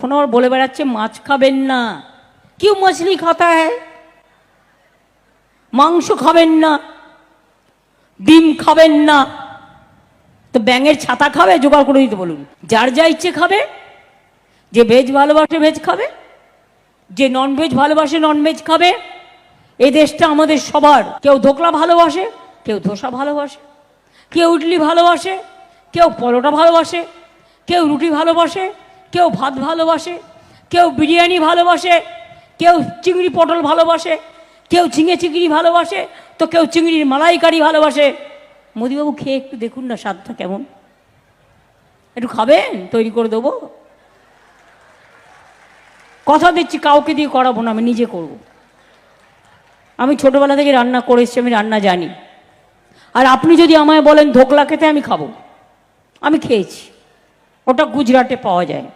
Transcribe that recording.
এখন আর বলে বেড়াচ্ছে মাছ খাবেন না। কিউ মাছলি খাতা হ্যায়? মাংস খাবেন না, ডিম খাবেন না, তো ব্যাঙের ছাতা খাবে? জোগাড় করে দিতে বলুন। যার যা ইচ্ছে খাবে। যে ভেজ ভালোবাসে ভেজ খাবে, যে ননভেজ ভালোবাসে ননভেজ খাবে। এই দেশটা আমাদের সবার। কেউ ধোকলা ভালোবাসে, কেউ ধোসা ভালোবাসে, কেউ ইডলি ভালোবাসে, কেউ পরোটা ভালোবাসে, কেউ রুটি ভালোবাসে, কেউ ভাত ভালোবাসে, কেউ বিরিয়ানি ভালোবাসে, কেউ চিংড়ি পটল ভালোবাসে, কেউ ঝিঙে চিংড়ি ভালোবাসে, তো কেউ চিংড়ির মালাইকারি ভালোবাসে। মোদিবাবু খেয়ে একটু দেখুন না স্বাদটা কেমন, একটু খাবেন? তৈরি করে দেবো। কথা দিচ্ছি কাউকে দিয়ে করাবো না, আমি নিজে করব। আমি ছোটবেলা থেকে রান্না করে এসেছি, আমি রান্না জানি। আর আপনি যদি আমায় বলেন ধোকলা খেতে, আমি খাবো। আমি খেয়েছি, ওটা গুজরাটে পাওয়া যায়।